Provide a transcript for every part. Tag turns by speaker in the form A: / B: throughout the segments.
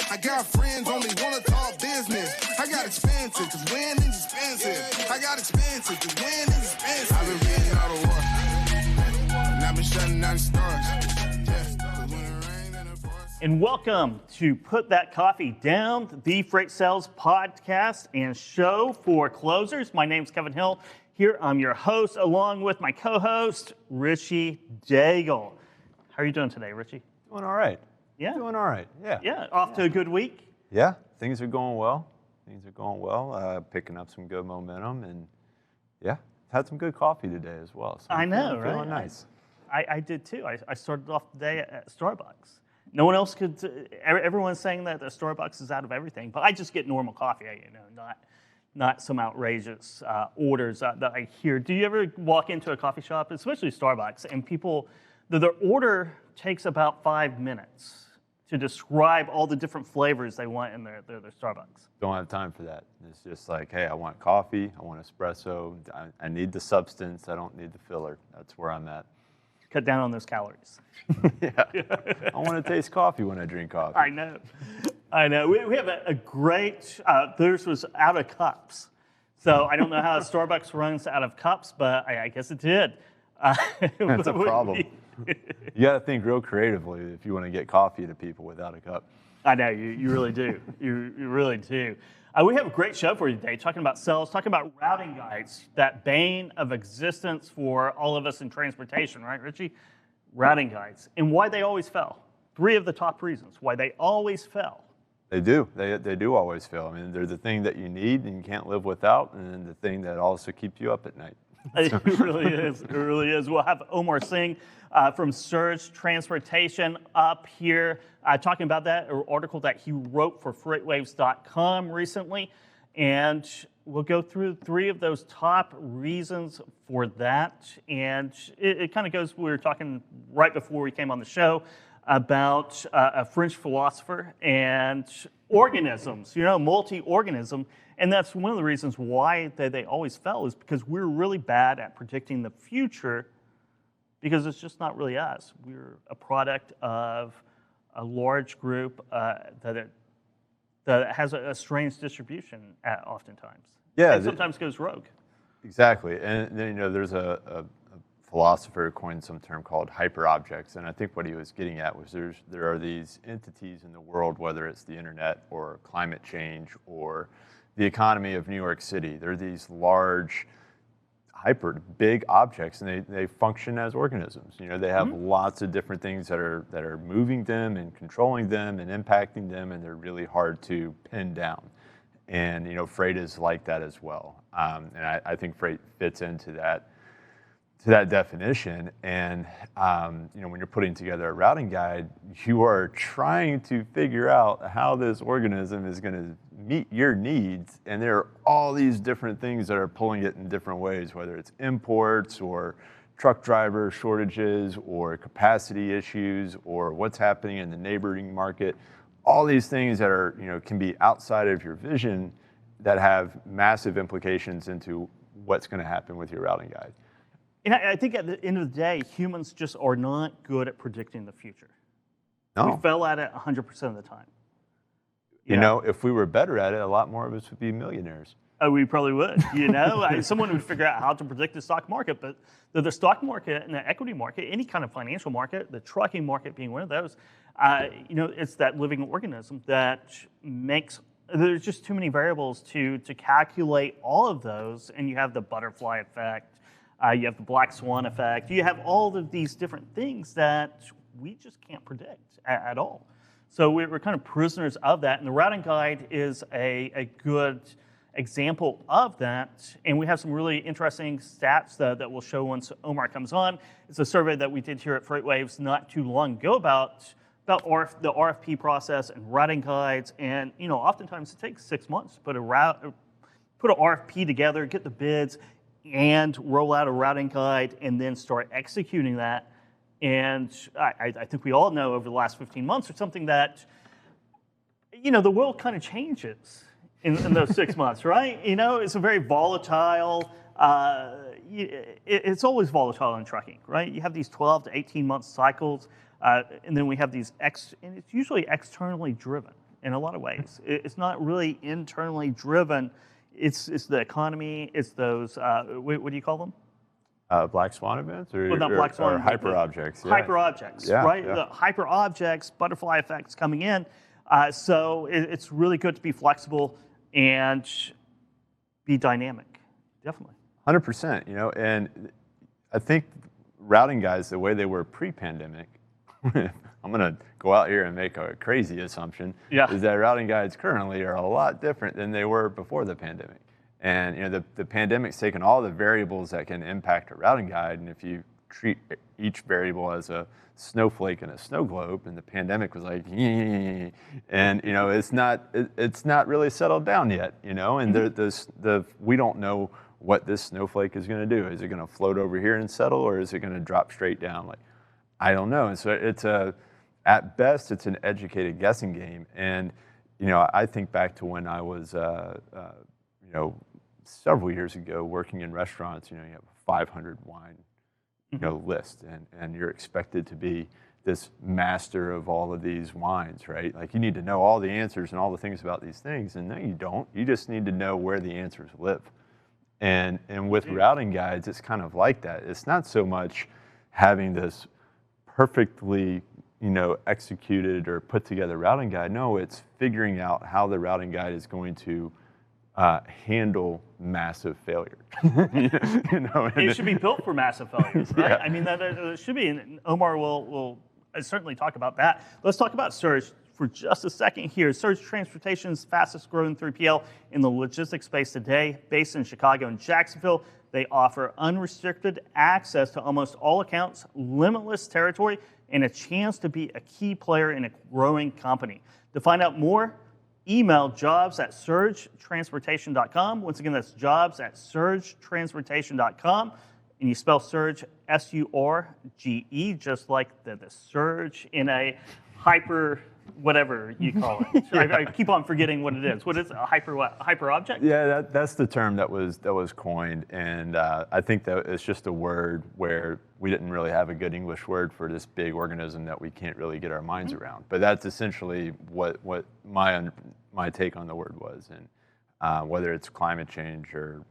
A: I got friends only wanna talk business. I got expensive, cause winning's expensive. I got expensive, cause winning's expensive. I've been reading all the war, and I've been shutting down the stars.
B: And welcome to Put That Coffee Down, the Freight Sales podcast and show for closers. My name's Kevin Hill. Here I'm your host, along with my co-host, Richie Daigle. How are you doing today, Richie?
C: Doing all right.
B: Yeah?
C: Doing all right, yeah.
B: Yeah, off to a good week?
C: Yeah, things are going well. Picking up some good momentum, and yeah, had some good coffee today as well. So
B: I know, right?
C: Feeling nice.
B: I did too. I started off the day at Starbucks. No one else could. Everyone's saying that the Starbucks is out of everything, but I just get normal coffee. Not some outrageous orders that I hear. Do you ever walk into a coffee shop, especially Starbucks, and people, their order takes about 5 minutes to describe all the different flavors they want in their Starbucks?
C: Don't have time for that. It's just like, hey, I want coffee, I want espresso, I need the substance, I don't need the filler. That's where I'm at.
B: Cut down on those calories.
C: Yeah. I want to taste coffee when I drink coffee.
B: I know. We have a great, theirs was out of cups. So I don't know how Starbucks runs out of cups, but I guess it did.
C: That's a problem. You got to think real creatively if you want to get coffee to people without a cup.
B: I know, you really do. You really do. We have a great show for you today, talking about sales, talking about routing guides, that bane of existence for all of us in transportation, right, Richie? Routing guides, and why they always fail. 3 of the top reasons why they always fail.
C: They do. They do always fail. I mean, they're the thing that you need and you can't live without, and the thing that also keeps you up at night.
B: It really is. It really is. We'll have Omar Singh from Surge Transportation up here talking about that article that he wrote for FreightWaves.com recently. And we'll go through 3 of those top reasons for that. And it kind of goes, we were talking right before we came on the show about a French philosopher and organisms, multi-organism. And that's one of the reasons why they always fail, is because we're really bad at predicting the future, because it's just not really us. We're a product of a large group that has a strange distribution oftentimes.
C: Yeah.
B: And sometimes goes rogue.
C: Exactly. And then, there's a philosopher who coined some term called hyperobjects. And I think what he was getting at was there are these entities in the world, whether it's the internet or climate change or the economy of New York City. They're these large, big objects, and they function as organisms. They have lots of different things that are moving them and controlling them and impacting them, and they're really hard to pin down. And freight is like that as well. And I think freight fits into that definition. And when you're putting together a routing guide, you are trying to figure out how this organism is going to meet your needs, and there are all these different things that are pulling it in different ways, whether it's imports or truck driver shortages or capacity issues or what's happening in the neighboring market. All these things that are, can be outside of your vision that have massive implications into what's going to happen with your routing guide.
B: And I think at the end of the day, humans just are not good at predicting the future.
C: No.
B: We fail at it 100% of the time.
C: If we were better at it, a lot more of us would be millionaires.
B: Oh, we probably would. Someone would figure out how to predict the stock market, but the stock market and the equity market, any kind of financial market, the trucking market being one of those, it's that living organism that makes. There's just too many variables to calculate all of those, and you have the butterfly effect, you have the black swan effect, you have all of these different things that we just can't predict at all. So we're kind of prisoners of that, and the routing guide is a good example of that. And we have some really interesting stats that we'll show once Omar comes on. It's a survey that we did here at FreightWaves not too long ago about the RFP process and routing guides. And oftentimes it takes 6 months to put an RFP together, get the bids, and roll out a routing guide, and then start executing that. And I think we all know over the last 15 months or something that, the world kind of changes in those 6 months, right? It's a very volatile, it's always volatile in trucking, right? You have these 12 to 18 month cycles, and then we have these, and it's usually externally driven. in a lot of ways. It's not really internally driven. It's the economy. It's those what do you call them?
C: Black swan events or,
B: Well, not black swan,
C: or hyper objects. Yeah.
B: Hyper objects,
C: Yeah,
B: right?
C: yeah.
B: The hyper objects, butterfly effects coming in. So it's really good to be flexible and be dynamic. Definitely.
C: 100%. And I think routing guides, the way they were pre-pandemic, I'm going to go out here and make a crazy assumption, is that routing guides currently are a lot different than they were before the pandemic. And the pandemic's taken all the variables that can impact a routing guide, and if you treat each variable as a snowflake in a snow globe, and the pandemic was like, and it's not really settled down yet, and we don't know what this snowflake is going to do. Is it going to float over here and settle, or is it going to drop straight down? Like, I don't know. And so at best, it's an educated guessing game. And I think back to when I was several years ago working in restaurants. You have a 500 wine list, and you're expected to be this master of all of these wines, right? Like, you need to know all the answers and all the things about these things, and no, you don't. You just need to know where the answers live. And with routing guides, it's kind of like that. It's not so much having this perfectly executed or put together routing guide. No, it's figuring out how the routing guide is going to handle massive failure.
B: It should be built for massive failures, right?
C: Yeah.
B: I mean, that should be, and Omar will certainly talk about that. Let's talk about Surge for just a second here. Surge Transportation's fastest growing 3PL in the logistics space today, based in Chicago and Jacksonville. They offer unrestricted access to almost all accounts, limitless territory, and a chance to be a key player in a growing company. To find out more, email jobs@surgetransportation.com. Once again, that's jobs@surgetransportation.com. And you spell surge, S-U-R-G-E, just like the surge in a hyper, whatever you call it. I keep on forgetting what it is. What is it? A hyper object?
C: Yeah, that's the term that was coined, and I think that it's just a word where we didn't really have a good English word for this big organism that we can't really get our minds around. But that's essentially what my take on the word was, and whether it's climate change or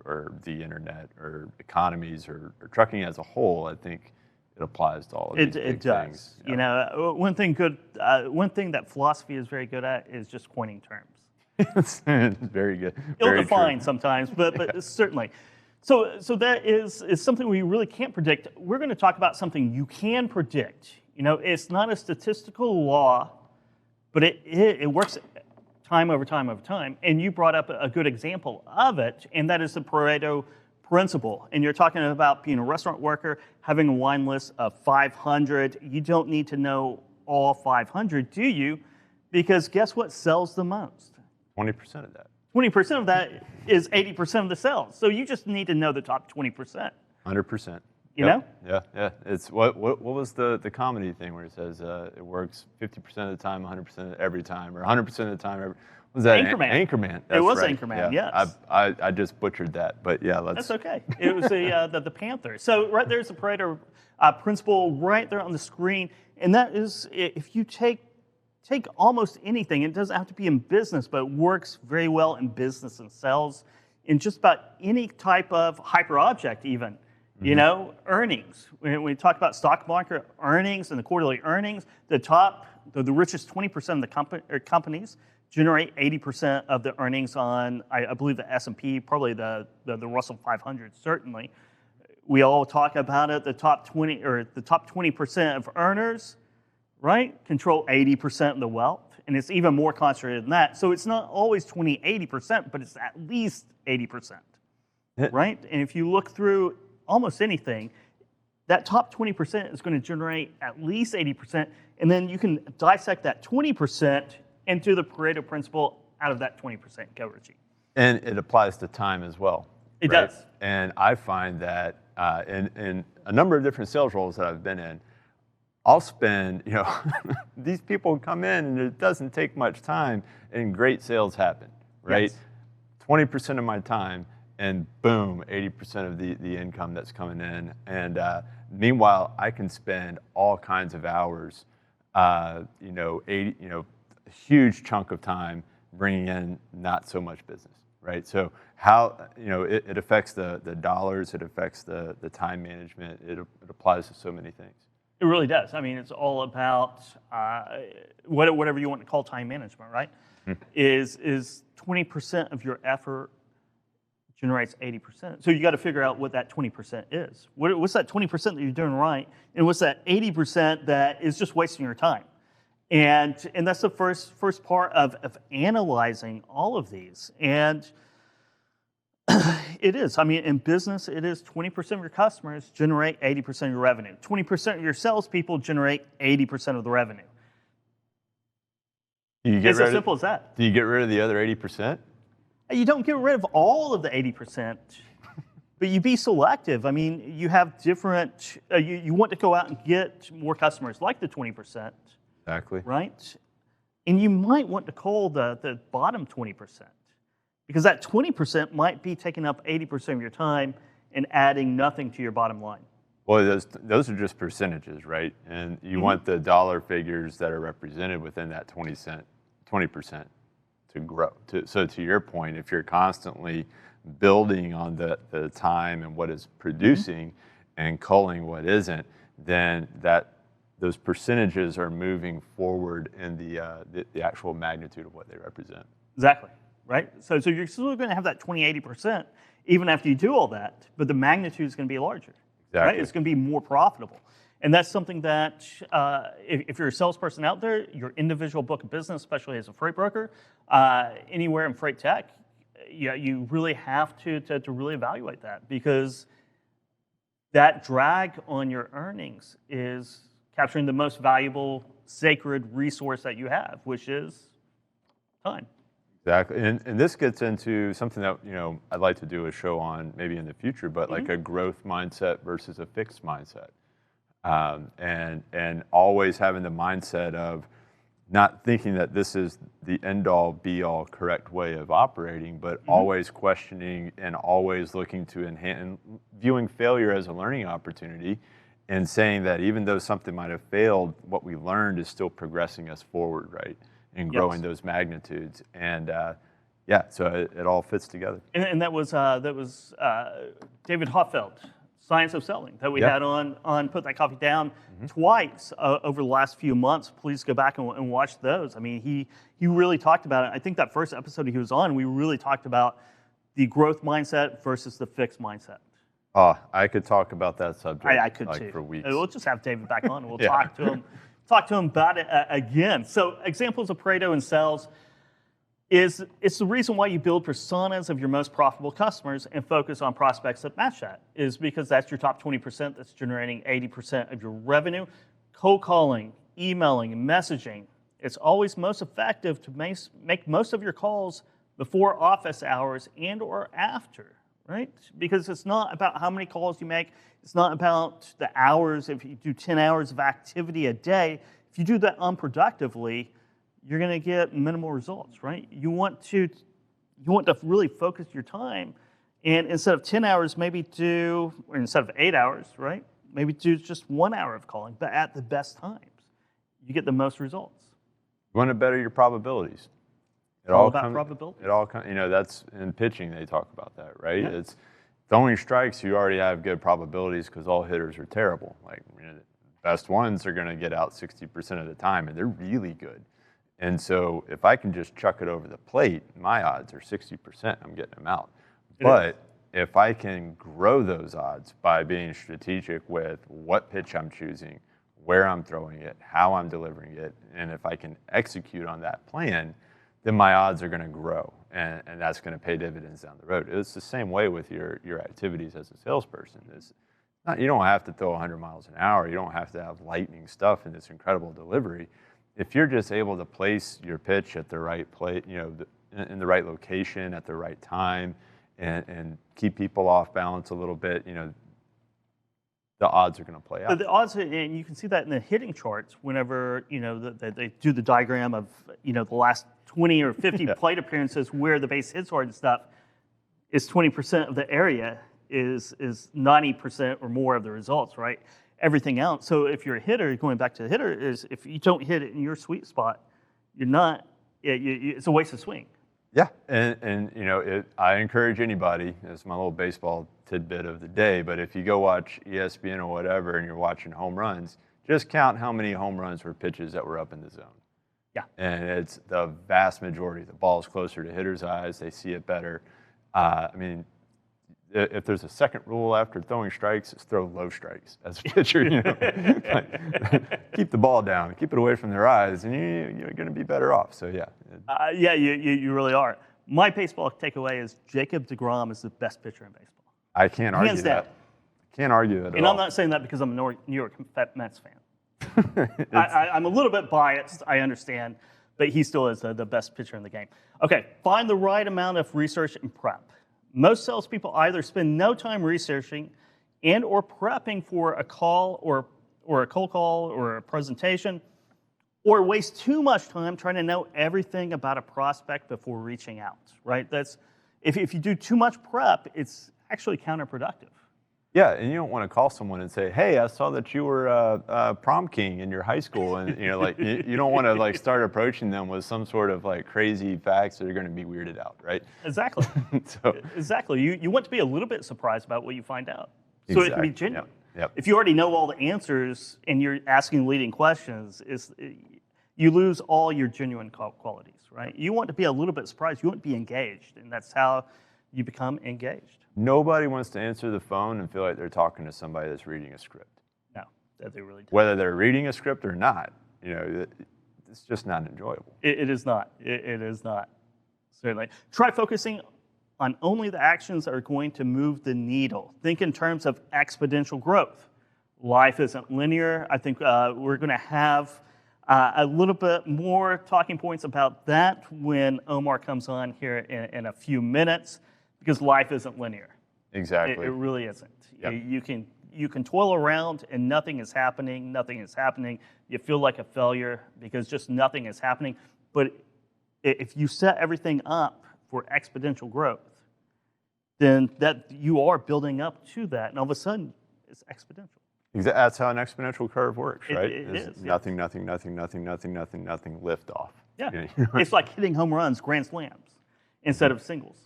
C: the internet or economies or trucking as a whole, I think it applies to all of these big things.
B: Yeah. One thing that philosophy is very good at is just coining terms.
C: It's very good.
B: Ill-defined sometimes, but certainly. So that is something we really can't predict. We're going to talk about something you can predict. It's not a statistical law, but it works time over time over time. And you brought up a good example of it, and that is the Pareto Principle. And you're talking about being a restaurant worker, having a wine list of 500. You don't need to know all 500, do you? Because guess what sells the most?
C: 20% of that.
B: 20% of that is 80% of the sales. So you just need to know the top 20%.
C: 100%.
B: You know?
C: Yeah. It's what was the comedy thing where it says it works 50% of the time, 100% every time, or 100% of the time. Was that
B: Anchorman?
C: Anchorman.
B: It was
C: right.
B: Anchorman.
C: Yeah.
B: Yes.
C: I just butchered that, but yeah,
B: That's okay. It was the Panther. So right there's the Pareto Principle right there on the screen, and that is if you take almost anything. It doesn't have to be in business, but it works very well in business and sales, in just about any type of hyper object even. Earnings. When we talk about stock market earnings and the quarterly earnings, the richest 20% of the companies generate 80% of the earnings on, I believe, the S&P, probably the Russell 500, certainly. We all talk about it. The top 20% of earners, right, control 80% of the wealth, and it's even more concentrated than that. So it's not always 80%, but it's at least 80%, right? And if you look through almost anything, that top 20% is going to generate at least 80%, and then you can dissect that 20% into the Pareto Principle out of that 20%. Go, Richie.
C: And it applies to time as well.
B: It
C: right?
B: does.
C: And I find that in a number of different sales roles that I've been in, I'll spend, these people come in and it doesn't take much time and great sales happen, right?
B: Yes.
C: 20% of my time, and boom, 80% of the income that's coming in. And meanwhile, I can spend all kinds of hours, a huge chunk of time bringing in not so much business, right? So how, it affects the dollars, it affects the time management, it applies to so many things.
B: It really does. I mean, it's all about whatever you want to call time management, right? Is 20% of your effort generates 80%. So you got to figure out what that 20% is. What's that 20% that you're doing right, and what's that 80% that is just wasting your time? And that's the first part of analyzing all of these. And it is. I mean, in business, it is 20% of your customers generate 80% of your revenue. 20% of your salespeople generate 80% of the revenue. It's as simple as that.
C: Do you get rid of the other 80%?
B: You don't get rid of all of the 80%, but you be selective. I mean, you have different, you want to go out and get more customers like the 20%.
C: Exactly.
B: Right? And you might want to call the bottom 20%, because that 20% might be taking up 80% of your time and adding nothing to your bottom line.
C: Well, those are just percentages, right? And you want the dollar figures that are represented within that 20% to grow. So to your point, if you're constantly building on the time and what is producing and culling what isn't, then those percentages are moving forward in the actual magnitude of what they represent.
B: Exactly, right? So you're still going to have that 20-80% even after you do all that, but the magnitude is going to be larger.
C: Exactly.
B: Right? It's going to be more profitable. And that's something that if you're a salesperson out there, your individual book of business, especially as a freight broker, anywhere in freight tech, you really have to really evaluate that, because that drag on your earnings is capturing the most valuable, sacred resource that you have, which is time.
C: Exactly, and this gets into something that I'd like to do a show on maybe in the future, but like a growth mindset versus a fixed mindset, and always having the mindset of not thinking that this is the end-all, be-all correct way of operating, but always questioning and always looking to enhance, and viewing failure as a learning opportunity, and saying that even though something might have failed, what we learned is still progressing us forward, right? And growing those magnitudes. And so it all fits together.
B: And that was David Hoffeld, Science of Selling, that we had on Put That Coffee Down twice over the last few months. Please go back and watch those. I mean, he really talked about it. I think that first episode he was on, we really talked about the growth mindset versus the fixed mindset.
C: Oh, I could talk about that subject
B: I could too.
C: For weeks.
B: We'll just have David back on and we'll talk to him about it again. So examples of Pareto in sales it's the reason why you build personas of your most profitable customers and focus on prospects that match that, is because that's your top 20% that's generating 80% of your revenue. Cold calling, emailing, and messaging. It's always most effective to make most of your calls before office hours and or after. Right? Because it's not about how many calls you make. It's not about the hours. If you do 10 hours of activity a day, if you do that unproductively, you're going to get minimal results, right? You want to really focus your time, and instead of 10 hours, or instead of 8 hours, right? Maybe do just 1 hour of calling, but at the best times. You get the most results.
C: You want to better your probabilities.
B: It's all about probability.
C: It all comes, that's in pitching they talk about that, right? Yeah. It's throwing strikes. You already have good probabilities because all hitters are terrible. Like the best ones are going to get out 60% of the time, and they're really good. And so if I can just chuck it over the plate, my odds are 60%. I'm getting them out. But if I can grow those odds by being strategic with what pitch I'm choosing, where I'm throwing it, how I'm delivering it, and if I can execute on that plan, then my odds are going to grow, and that's going to pay dividends down the road. It's the same way with your activities as a salesperson. You don't have to throw 100 miles an hour. You don't have to have lightning stuff and this incredible delivery. If you're just able to place your pitch at the right place, in the right location at the right time, and keep people off balance a little bit, the odds are going to play out.
B: The odds, and you can see that in the hitting charts. Whenever they do the diagram of the last 20 or 50 plate appearances where the base hits are and stuff, is 20% of the area is 90% or more of the results, right? Everything else. So if you're a hitter, going back to the hitter, is if you don't hit it in your sweet spot, you're not. It's a waste of swing.
C: Yeah, and you know, I encourage anybody, it's my little baseball tidbit of the day, but if you go watch ESPN or whatever and you're watching home runs, just count how many home runs were pitches that were up in the zone.
B: Yeah.
C: And it's the vast majority. The ball's closer to hitters' eyes, they see it better. I mean, if there's a second rule after throwing strikes, it's throw low strikes as a pitcher. You know, keep the ball down, keep it away from their eyes, and you're going to be better off. So yeah.
B: Yeah, you really are. My baseball takeaway is Jacob deGrom is the best pitcher in baseball.
C: I can't argue
B: Hands
C: that.
B: down.
C: Can't argue that at all.
B: And I'm not saying that because I'm a New York Mets fan. I'm a little bit biased, I understand, but he still is the best pitcher in the game. Okay, find the right amount of research and prep. Most salespeople either spend no time researching and or prepping for a call or a cold call or a presentation, or waste too much time trying to know everything about a prospect before reaching out, right? That's if you do too much prep, it's actually counterproductive.
C: Yeah, and you don't want to call someone and say, "Hey, I saw that you were prom king in your high school," and you know, like you don't want to like start approaching them with some sort of like crazy facts that are going to be weirded out, right?
B: Exactly. Exactly. You want to be a little bit surprised about what you find out, so it can be genuine.
C: Yep.
B: If you already know all the answers and you're asking leading questions, you lose all your genuine qualities, right? You want to be a little bit surprised. You want to be engaged, and that's how you become engaged.
C: Nobody wants to answer the phone and feel like they're talking to somebody that's reading a script.
B: No, that they really don't.
C: Whether they're reading a script or not, you know, it's just not enjoyable.
B: It is not. It is not, certainly. Try focusing on only the actions that are going to move the needle. Think in terms of exponential growth. Life isn't linear. I think we're going to have a little bit more talking points about that when Omar comes on here in a few minutes, because life isn't linear.
C: Exactly.
B: It really isn't.
C: Yep.
B: You can toil around and nothing is happening. Nothing is happening. You feel like a failure because just nothing is happening. But if you set everything up for exponential growth, then that you are building up to that, and all of a sudden it's exponential.
C: That's how an exponential curve works, right?
B: It is.
C: Nothing, nothing, nothing, nothing, nothing, nothing, nothing, lift off.
B: Yeah.
C: You know?
B: It's like hitting home runs, grand slams, instead of singles.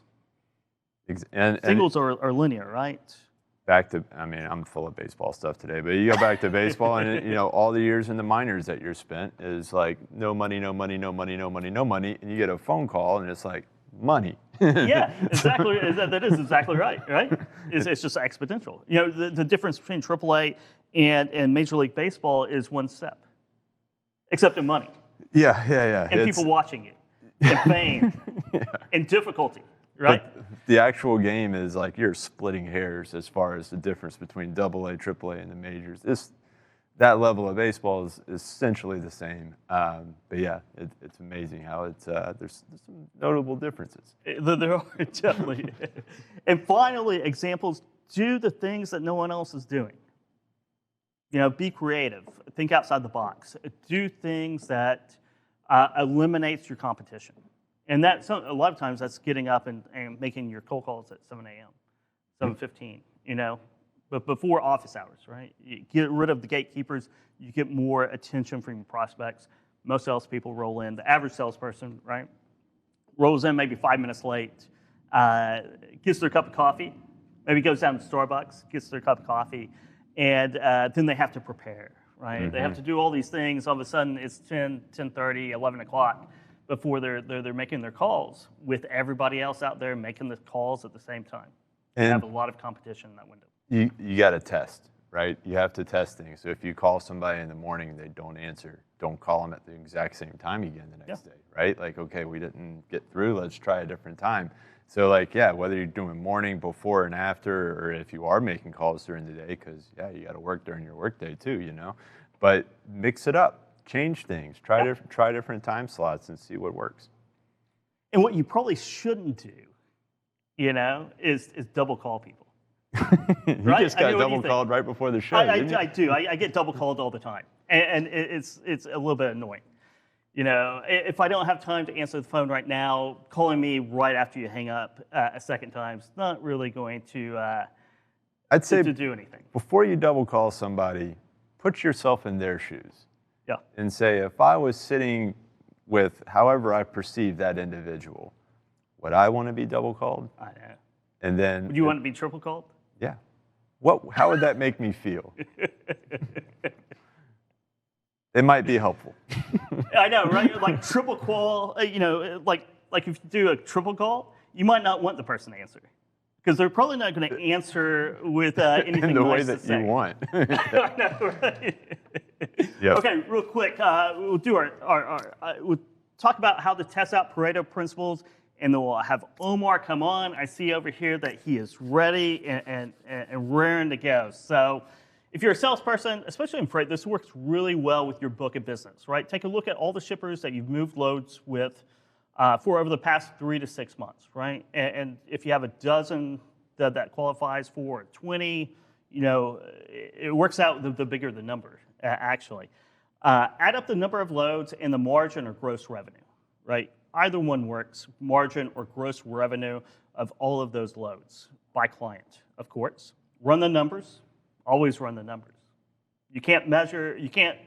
B: Singles are linear, right?
C: Back to, I mean, I'm full of baseball stuff today, but you go back to baseball and, you know, all the years in the minors that you're spent is like no money, no money, no money, no money, no money, and you get a phone call and it's like, money.
B: Yeah, exactly. That is exactly right, right? It's just exponential. You know, the difference between AAA and Major League Baseball is one step, except in money.
C: Yeah.
B: And people watching you, and fame, and difficulty, right?
C: But the actual game is like you're splitting hairs as far as the difference between AA, AAA, and the majors. That level of baseball is essentially the same. But yeah, it's amazing how there's some notable differences.
B: There are definitely. And finally, examples: do the things that no one else is doing. You know, be creative. Think outside the box. Do things that eliminates your competition. And a lot of times that's getting up and making your cold calls at 7 a.m., 7:15. You know. But before office hours, right? You get rid of the gatekeepers, you get more attention from your prospects. Most salespeople roll in. The average salesperson, right, rolls in maybe 5 minutes late, gets their cup of coffee, maybe goes down to Starbucks, gets their cup of coffee, and then they have to prepare, right? Mm-hmm. They have to do all these things. All of a sudden, it's 10:30, 11 o'clock before they're making their calls with everybody else out there making the calls at the same time. And you have a lot of competition in that window.
C: You got to test, right? You have to test things. So if you call somebody in the morning and they don't answer, don't call them at the exact same time again the next day, right? Like, okay, we didn't get through, let's try a different time. So like, yeah, whether you're doing morning, before, and after, or if you are making calls during the day, because yeah, you got to work during your workday too, you know. But mix it up, change things, try different time slots and see what works.
B: And what you probably shouldn't do, you know, is double call people.
C: You right? Just got double called right before the show.
B: I do. I get double called all the time, and it's a little bit annoying. You know, if I don't have time to answer the phone right now, calling me right after you hang up a second time is not really going to. I'd say to do anything.
C: Before you double call somebody, put yourself in their shoes.
B: Yeah.
C: And say, if I was sitting with however I perceive that individual. Would I want to be double called?
B: I know.
C: And then
B: Would you want to be triple called?
C: Yeah. How would that make me feel? It might be helpful.
B: I know, right? Like triple call, like if you do a triple call, you might not want the person to answer because they're probably not going to answer with anything
C: in the
B: nice
C: way
B: to
C: that
B: say.
C: you want.
B: I know, right?
C: Yep.
B: Okay, real quick, we'll do we'll talk about how to test out Pareto principles, and then we'll have Omar come on. I see over here that he is ready and raring to go. So if you're a salesperson, especially in freight, this works really well with your book of business, right? Take a look at all the shippers that you've moved loads with for over the past 3 to 6 months, right? And if you have a dozen that qualifies for 20, it works out the bigger the number, actually. Add up the number of loads and the margin or gross revenue, right? Either one works, margin or gross revenue of all of those loads by client, of course. Run the numbers. Always run the numbers. You can't measure. You can't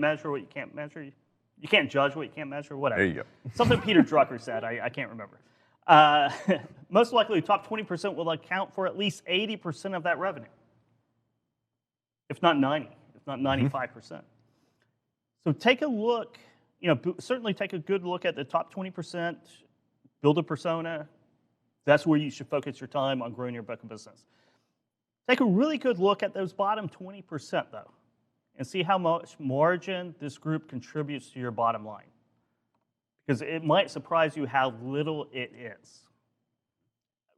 B: measure what you can't measure. You can't judge what you can't measure. Whatever.
C: There you go.
B: Something Peter Drucker said. I can't remember. Most likely, the top 20% will account for at least 80% of that revenue, if not 90, if not 95%. So take a look. Certainly take a good look at the top 20%. Build a persona. That's where you should focus your time on growing your book of business. Take a really good look at those bottom 20%, though, and see how much margin this group contributes to your bottom line. Because it might surprise you how little it is.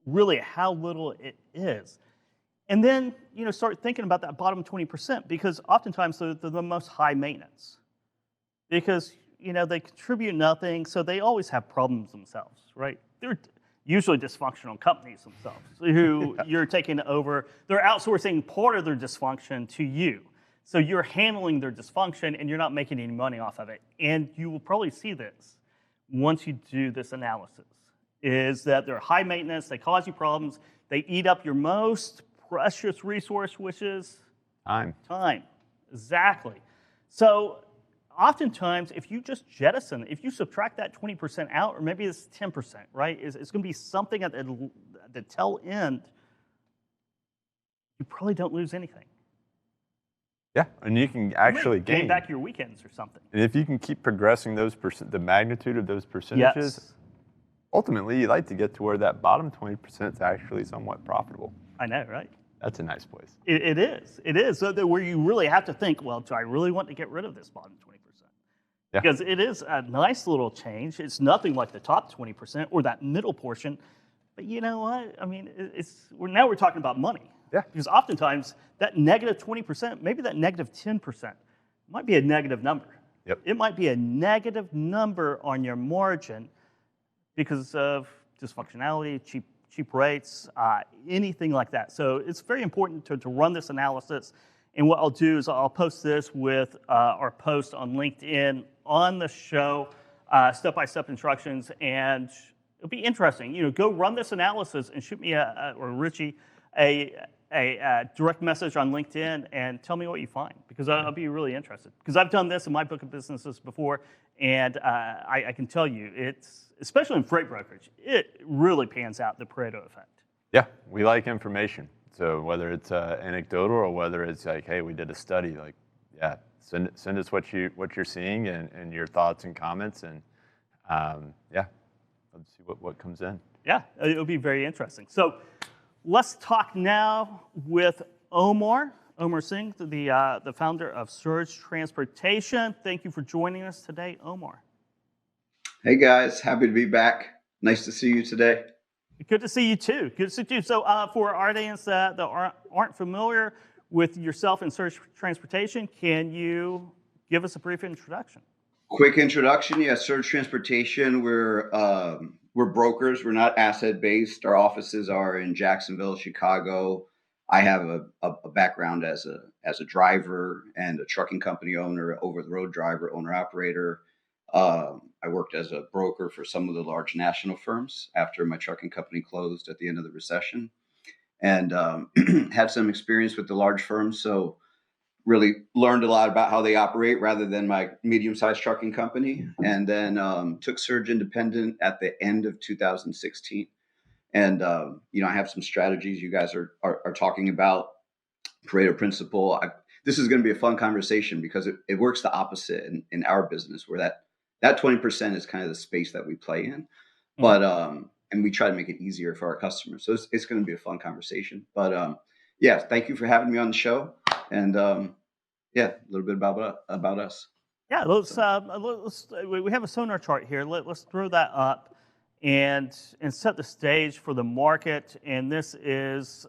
B: Really, how little it is. And then, start thinking about that bottom 20%, because oftentimes they're the most high maintenance. Because, they contribute nothing, so they always have problems themselves, right? They're usually dysfunctional companies themselves who you're taking over. They're outsourcing part of their dysfunction to you. So you're handling their dysfunction and you're not making any money off of it. And you will probably see this once you do this analysis, is that they're high maintenance, they cause you problems, they eat up your most precious resource, which is
C: time.
B: Time, exactly. So oftentimes, if you just jettison, if you subtract that 20% out, or maybe it's 10%, right? It's going to be something at the tail end. You probably don't lose anything.
C: Yeah, and you can actually
B: gain back your weekends or something.
C: And if you can keep progressing the magnitude of those percentages,
B: yes.
C: Ultimately, you'd like to get to where that bottom 20% is actually somewhat profitable.
B: I know, right?
C: That's a nice place.
B: It is. It is. So where you really have to think, well, do I really want to get rid of this bottom 20%? Yeah. Because it is a nice little change. It's nothing like the top 20% or that middle portion. But you know what? I mean, now we're talking about money.
C: Yeah.
B: Because oftentimes that negative 20%, maybe that negative 10%, might be a negative number.
C: Yep.
B: It might be a negative number on your margin because of dysfunctionality, cheap rates, anything like that. So it's very important to run this analysis. And what I'll do is I'll post this with our post on LinkedIn on the show, step-by-step instructions, and it'll be interesting. Go run this analysis and shoot me or Richie a direct message on LinkedIn and tell me what you find, because I'll be really interested. Because I've done this in my book of businesses before, and I can tell you, it's, especially in freight brokerage, it really pans out the Pareto effect.
C: Yeah, we like information. So whether it's anecdotal or whether it's like, hey, we did a study, like, yeah, send us what you're seeing and your thoughts and comments, and yeah, let's see what comes in.
B: Yeah, it'll be very interesting. So let's talk now with Omar Singh, the founder of Surge Transportation. Thank you for joining us today, Omar.
D: Hey guys, happy to be back. Nice to see you today.
B: Good to see you too. Good to see you too. So for our audience that aren't familiar with yourself and Surge Transportation, can you give us a brief introduction?
D: Quick introduction. Yeah, Surge Transportation. We're brokers. We're not asset based. Our offices are in Jacksonville, Chicago. I have a background as a driver and a trucking company owner, over the road driver, owner operator. I worked as a broker for some of the large national firms after my trucking company closed at the end of the recession, and had some experience with the large firms. So really learned a lot about how they operate rather than my medium-sized trucking company. And then took Surge Independent at the end of 2016. And, I have some strategies you guys are talking about, Pareto Principle. This is going to be a fun conversation because it works the opposite in our business, where that 20% is kind of the space that we play in. But, and we try to make it easier for our customers. So it's going to be a fun conversation. But, yeah, thank you for having me on the show. And, yeah, a little bit about us.
B: Yeah, let's we have a sonar chart here. Let's throw that up and set the stage for the market. And this is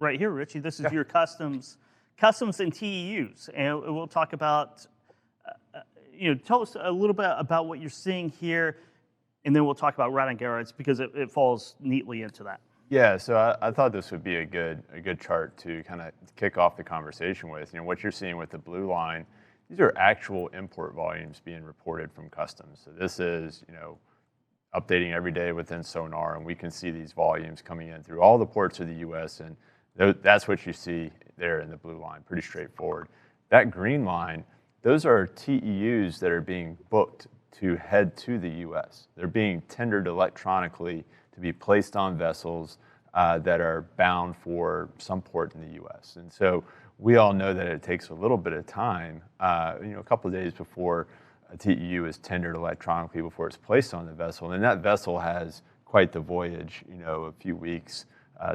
B: right here, Richie. This is your customs and TEUs, and we'll talk about tell us a little bit about what you're seeing here, and then we'll talk about routing guides because it falls neatly into that.
C: Yeah, so I thought this would be a good chart to kind of kick off the conversation with. What you're seeing with the blue line, these are actual import volumes being reported from customs. So this is, updating every day within Sonar, and we can see these volumes coming in through all the ports of the U.S., and that's what you see there in the blue line, pretty straightforward. That green line, those are TEUs that are being booked to head to the U.S. They're being tendered electronically to be placed on vessels that are bound for some port in the U.S. And so we all know that it takes a little bit of time, a couple of days before a TEU is tendered electronically before it's placed on the vessel. And that vessel has quite the voyage, a few weeks,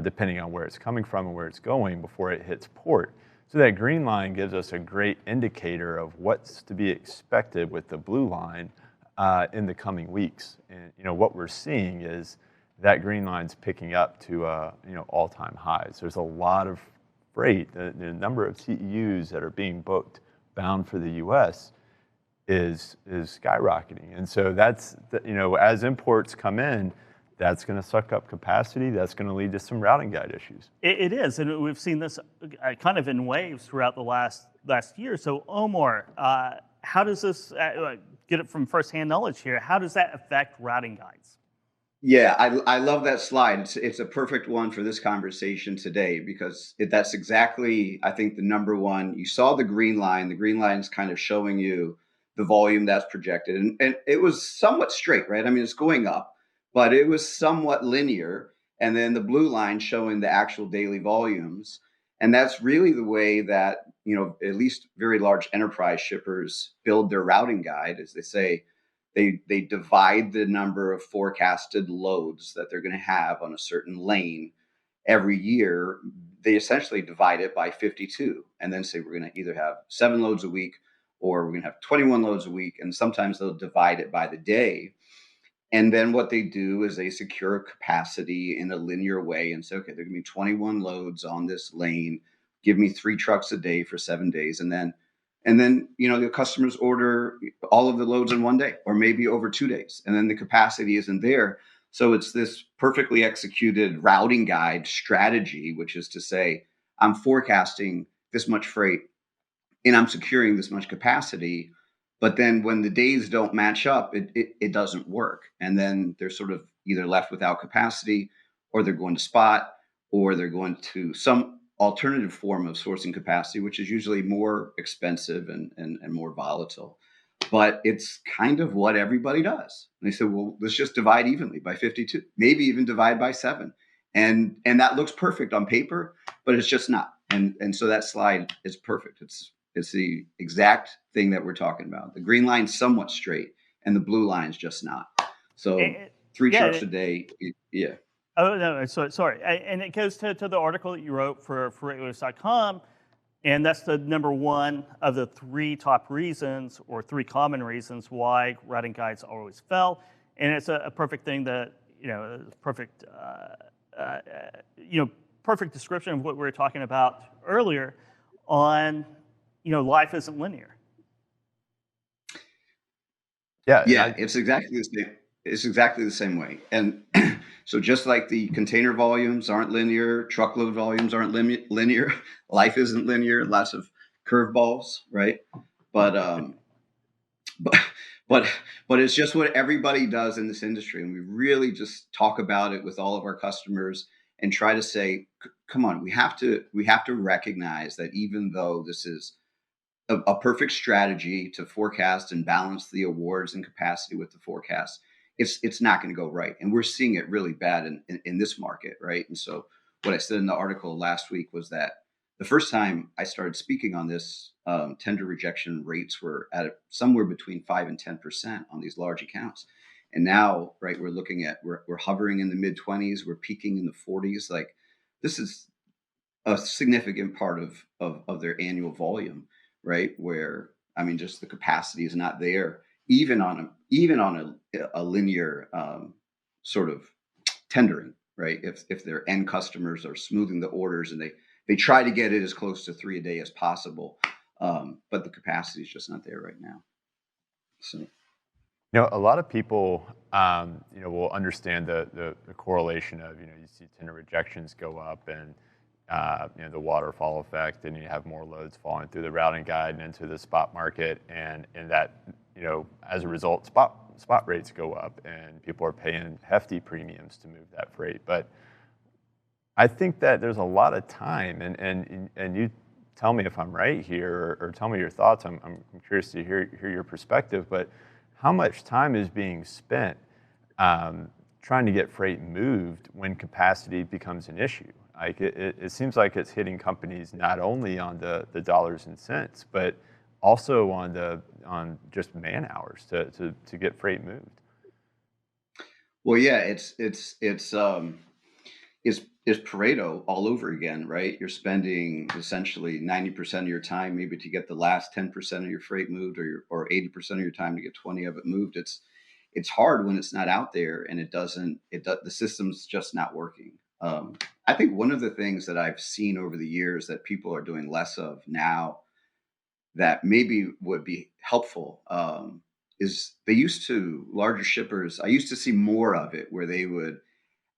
C: depending on where it's coming from and where it's going before it hits port. So that green line gives us a great indicator of what's to be expected with the blue line in the coming weeks. And what we're seeing is that green line's picking up to all-time highs. There's a lot of freight. The number of TEUs that are being booked bound for the U.S. is skyrocketing, and so that's as imports come in, that's going to suck up capacity. That's going to lead to some routing guide issues.
B: It is, and we've seen this kind of in waves throughout the last year. So Omar, how does this get it from firsthand knowledge here? How does that affect routing guides?
D: Yeah, I love that slide. It's a perfect one for this conversation today because that's exactly, I think, the number one. You saw the green line. The green line is kind of showing you the volume that's projected. And it was somewhat straight, right? I mean, it's going up, but it was somewhat linear. And then the blue line showing the actual daily volumes. And that's really the way that, at least very large enterprise shippers build their routing guide, as they say. They divide the number of forecasted loads that they're going to have on a certain lane every year. They essentially divide it by 52 and then say we're going to either have 7 loads a week or we're going to have 21 loads a week. And sometimes they'll divide it by the day. And then what they do is they secure capacity in a linear way and say, okay, there are going to be 21 loads on this lane. Give me 3 trucks a day for 7 days. And then the customers order all of the loads in one day or maybe over 2 days. And then the capacity isn't there. So it's this perfectly executed routing guide strategy, which is to say, I'm forecasting this much freight and I'm securing this much capacity. But then when the days don't match up, it doesn't work. And then they're sort of either left without capacity or they're going to spot or they're going to some alternative form of sourcing capacity, which is usually more expensive and more volatile. But it's kind of what everybody does. And they said, well, let's just divide evenly by 52, maybe even divide by 7. And that looks perfect on paper, but it's just not. And so that slide is perfect. It's the exact thing that we're talking about. The green line's somewhat straight and the blue line's just not. So 3 trucks a day, yeah.
B: Oh, no, sorry. And it goes to the article that you wrote for FreightWaves.com, and that's the number one of the 3 top reasons or 3 common reasons why routing guides always fail. And it's a perfect thing that, perfect description of what we were talking about earlier on, life isn't linear.
C: Yeah,
D: it's exactly the same. It's exactly the same way. And so just like the container volumes aren't linear, truckload volumes aren't linear, life isn't linear, lots of curveballs, right? But it's just what everybody does in this industry. And we really just talk about it with all of our customers. and try to say, come on, we have to recognize that even though this is a perfect strategy to forecast and balance the awards and capacity with the forecast, it's not going to go right. And we're seeing it really bad in this market, right? And so what I said in the article last week was that the first time I started speaking on this, tender rejection rates were at somewhere between 5 and 10% on these large accounts. And now, right, we're hovering in the mid 20s, we're peaking in the 40s. Like, this is a significant part of their annual volume, right? Where, I mean, just the capacity is not there, even on a linear sort of tendering, right? If their end customers are smoothing the orders and they try to get it as close to 3 a day as possible, but the capacity is just not there right now. So,
C: a lot of people, will understand the correlation of, you see tender rejections go up and, the waterfall effect, and you have more loads falling through the routing guide and into the spot market, and that, as a result, spot rates go up, and people are paying hefty premiums to move that freight. But I think that there's a lot of time, and you tell me if I'm right here, or tell me your thoughts. I'm curious to hear your perspective, but how much time is being spent trying to get freight moved when capacity becomes an issue? Like, it seems like it's hitting companies not only on the dollars and cents, but also on just man hours to get freight moved.
D: Well, yeah, it's Pareto all over again, right? You're spending essentially 90% of your time maybe to get the last 10% of your freight moved, or 80% of your time to get 20 of it moved. It's hard when it's not out there, and the system's just not working. I think one of the things that I've seen over the years that people are doing less of now that maybe would be helpful, is larger shippers, I used to see more of it where they would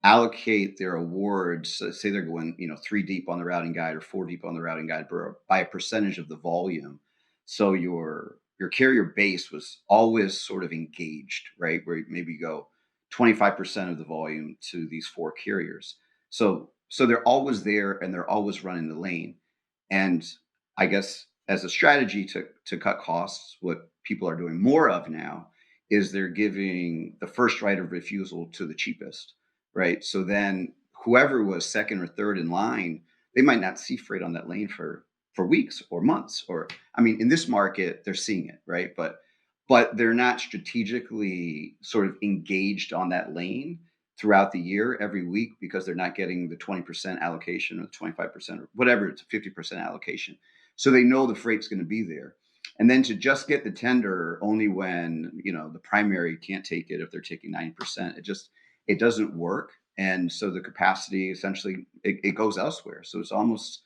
D: allocate their awards, say they're going, 3 deep on the routing guide or 4 deep on the routing guide by a percentage of the volume. So your carrier base was always sort of engaged, right? Where maybe you go 25% of the volume to these 4 carriers. So they're always there, and they're always running the lane. And I guess as a strategy to cut costs, what people are doing more of now is they're giving the first right of refusal to the cheapest, right? So then whoever was second or third in line, they might not see freight on that lane for weeks or months, or, I mean, in this market, they're seeing it, right? But they're not strategically sort of engaged on that lane throughout the year, every week, because they're not getting the 20% allocation or the 25% or whatever, it's a 50% allocation. So they know the freight's going to be there. And then to just get the tender only when, the primary can't take it, if they're taking 90%, it doesn't work. And so the capacity essentially, it goes elsewhere. So it's almost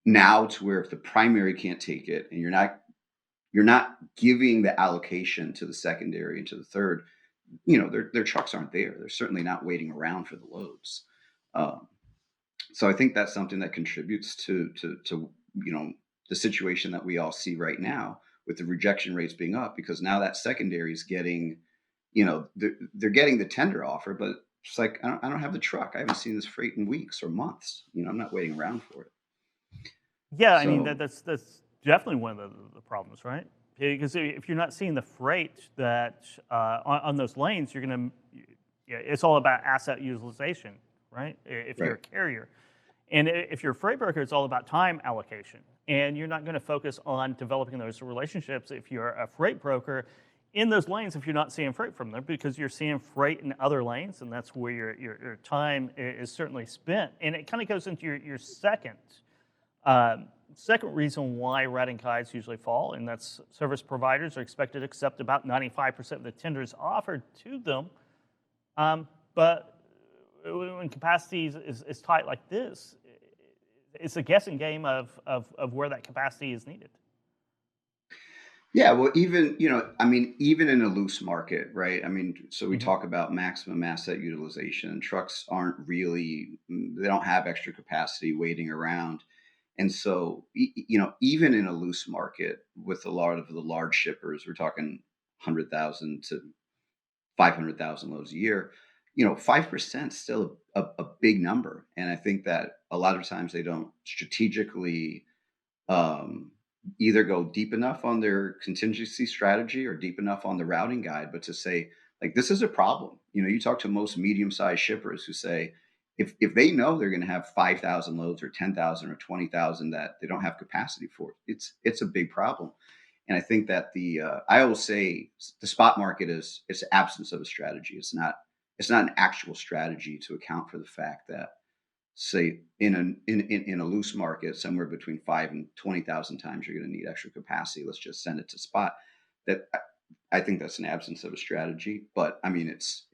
D: now to where if the primary can't take it, and you're not giving the allocation to the secondary and to the third, their trucks aren't there. They're certainly not waiting around for the loads. So I think that's something that contributes to the situation that we all see right now with the rejection rates being up, because now that secondary is getting, they're getting the tender offer, but it's like, I don't have the truck. I haven't seen this freight in weeks or months. I'm not waiting around for it.
B: Yeah, I mean, that's definitely one of the problems, right? Because if you're not seeing the freight that on those lanes, it's all about asset utilization, right? If you're a carrier. And if you're a freight broker, it's all about time allocation. And you're not going to focus on developing those relationships if you're a freight broker in those lanes, if you're not seeing freight from there, because you're seeing freight in other lanes, and that's where your time is certainly spent. And it kind of goes into your second reason why routing guides usually fall, and that's service providers are expected to accept about 95% of the tenders offered to them. But when capacity is tight like this, it's a guessing game of where that capacity is needed.
D: Yeah, well, even in a loose market, right? I mean, so we talk about maximum asset utilization. Trucks they don't have extra capacity waiting around. And so, even in a loose market with a lot of the large shippers, we're talking 100,000 to 500,000 loads a year, 5% is still a big number. And I think that a lot of times they don't strategically either go deep enough on their contingency strategy or deep enough on the routing guide, but to say, like, this is a problem. You talk to most medium-sized shippers who say, if they know they're going to have 5,000 loads or 10,000 or 20,000 that they don't have capacity for, it's a big problem. And I think that I always say the spot market is it's the absence of a strategy. It's not an actual strategy to account for the fact that, say, in a loose market, somewhere between 5 and 20,000 times you're going to need extra capacity. Let's just send it to spot. That I think that's an absence of a strategy. But I mean, it's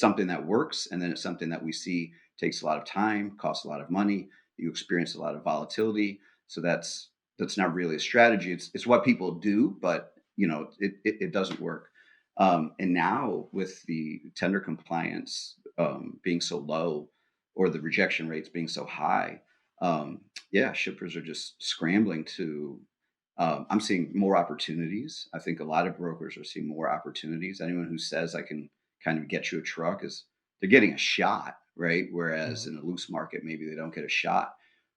D: something that works, and then it's something that we see takes a lot of time, costs a lot of money. You experience a lot of volatility. So that's not really a strategy. It's what people do, but it doesn't work. And now with the tender compliance being so low, or the rejection rates being so high, shippers are just scrambling to. I'm seeing more opportunities. I think a lot of brokers are seeing more opportunities. Anyone who says I can kind of get you a truck they're getting a shot, right? Whereas in a loose market, maybe they don't get a shot.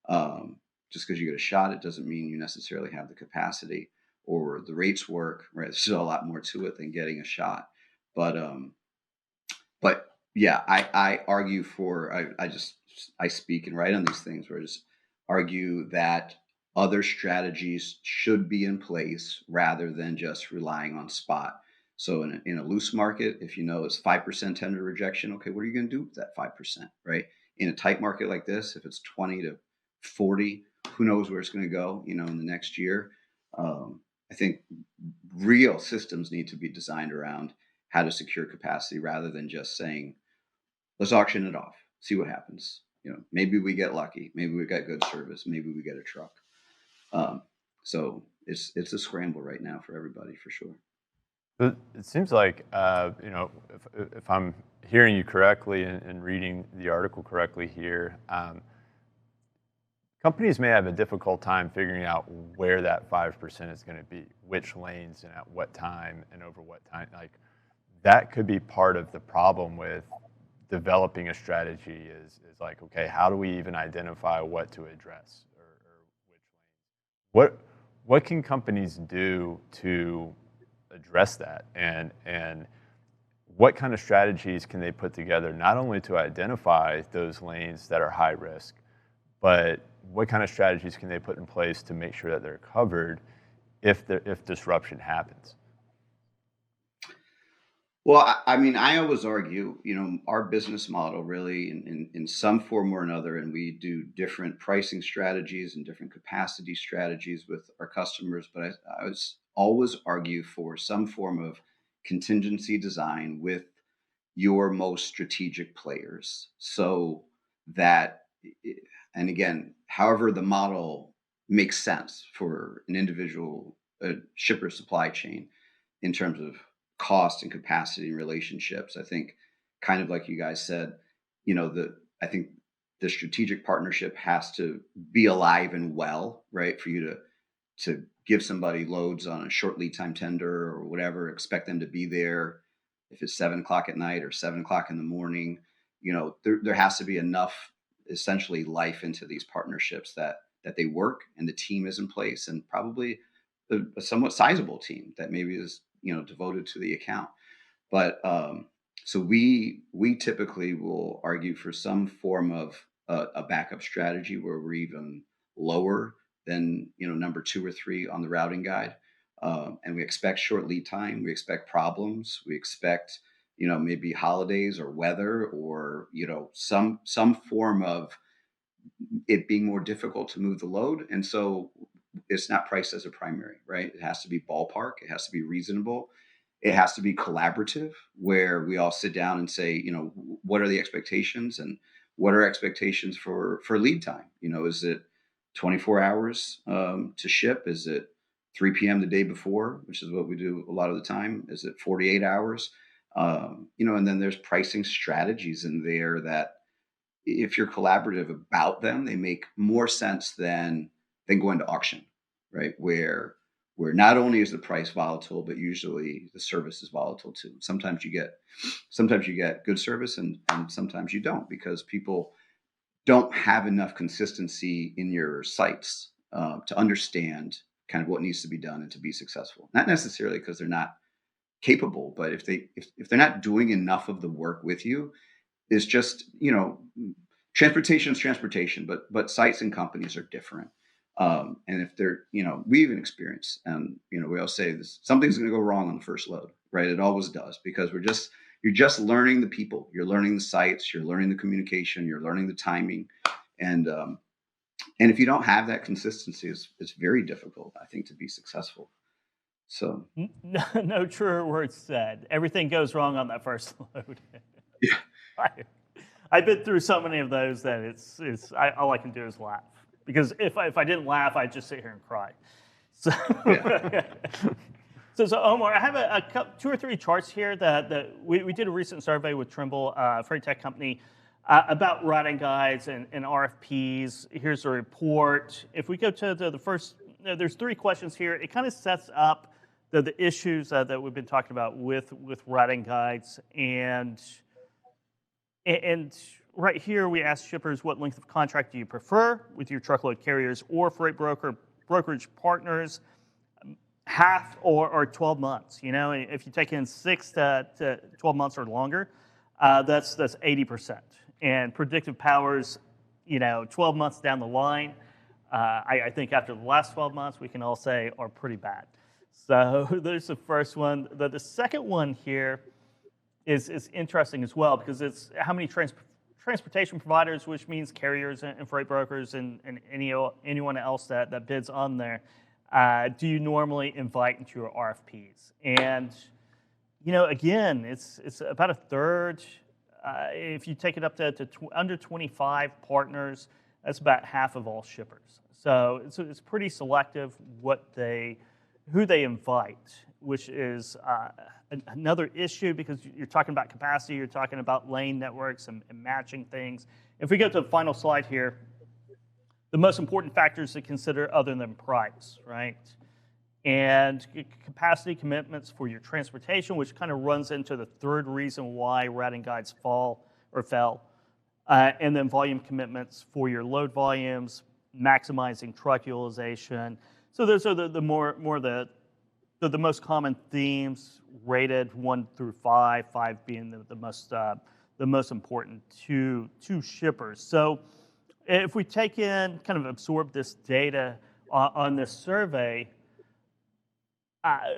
D: Just because you get a shot, it doesn't mean you necessarily have the capacity or the rates work, right? There's still a lot more to it than getting a shot. But yeah, I argue for, I speak and write on these things where I just argue that other strategies should be in place rather than just relying on spot. So in a loose market, if it's 5% tender rejection, okay, what are you going to do with that 5%, right? In a tight market like this, if it's 20 to 40, who knows where it's going to go, in the next year. I think real systems need to be designed around how to secure capacity rather than just saying, let's auction it off, see what happens. Maybe we get lucky, maybe we get good service, maybe we get a truck. So it's a scramble right now for everybody, for sure.
C: But it seems like, if I'm hearing you correctly and reading the article correctly here, companies may have a difficult time figuring out where that 5% is going to be, which lanes and at what time and over what time. Like, that could be part of the problem with developing a strategy is like, okay, how do we even identify what to address or which lanes? What can companies do to address that? And what kind of strategies can they put together, not only to identify those lanes that are high risk, but what kind of strategies can they put in place to make sure that they're covered if disruption happens?
D: Well, I mean, I always argue, our business model really in some form or another, and we do different pricing strategies and different capacity strategies with our customers, but I always argue for some form of contingency design with your most strategic players, so that, and again, however the model makes sense for an individual shipper supply chain in terms of cost and capacity and relationships. I think, kind of like you guys said, I think the strategic partnership has to be alive and well, right? For you to give somebody loads on a short lead time tender or whatever, expect them to be there if it's 7:00 at night or 7:00 in the morning. There has to be enough, essentially, life into these partnerships that they work and the team is in place, and probably a somewhat sizable team that maybe is devoted to the account. But so we typically will argue for some form of a backup strategy where we're even lower than number 2 or 3 on the routing guide, and we expect short lead time, we expect problems, we expect maybe holidays or weather or some form of it being more difficult to move the load. And so it's not priced as a primary, right? It has to be ballpark. It has to be reasonable. It has to be collaborative, where we all sit down and say, what are the expectations and what are expectations for lead time? Is it 24 hours to ship? Is it 3 p.m. the day before, which is what we do a lot of the time? Is it 48 hours? And then there's pricing strategies in there that, if you're collaborative about them, they make more sense than going to auction, right? Where where not only is the price volatile, but usually the service is volatile too. Sometimes you get good service, and sometimes you don't, because people don't have enough consistency in your sites to understand kind of what needs to be done and to be successful. Not necessarily because they're not capable, but if they're not doing enough of the work with you, it's just, transportation is transportation, but sites and companies are different. And if they're, we even experience, and we always say this, something's going to go wrong on the first load, right? It always does, because you're just learning the people, you're learning the sites, you're learning the communication, you're learning the timing, and if you don't have that consistency, it's very difficult, I think, to be successful. So
B: no truer words said. Everything goes wrong on that first load.
D: yeah,
B: I've been through so many of those that all I can do is laugh, because if I didn't laugh, I'd just sit here and cry. So,
D: yeah.
B: so Omar, I have two or three charts here that we did a recent survey with Trimble, freight tech company, about routing guides and RFPs. Here's a report. If we go to the first, there's three questions here. It kind of sets up the issues that we've been talking about with routing guides, and right here we ask shippers, what length of contract do you prefer with your truckload carriers or freight brokerage partners? Half or 12 months. If you take in 6 to 12 months or longer, that's 80%. And predictive powers, 12 months down the line, I think after the last 12 months, we can all say are pretty bad. So there's the first one. The second one here is interesting as well, because it's how many transportation providers, which means carriers and freight brokers and anyone else that bids on there, do you normally invite into your RFPs? And again, it's about a third. If you take it up to under 25 partners, that's about half of all shippers. So it's pretty selective who they invite, which is another issue, because you're talking about capacity, you're talking about lane networks and matching things. If we go to the final slide here, the most important factors to consider other than price, right? And capacity commitments for your transportation, which kind of runs into the third reason why routing guides fell. And then volume commitments for your load volumes, maximizing truck utilization. So those are the most common themes, rated 1 through 5, 5 being the most important to shippers. So if we take in, kind of absorb this data on this survey,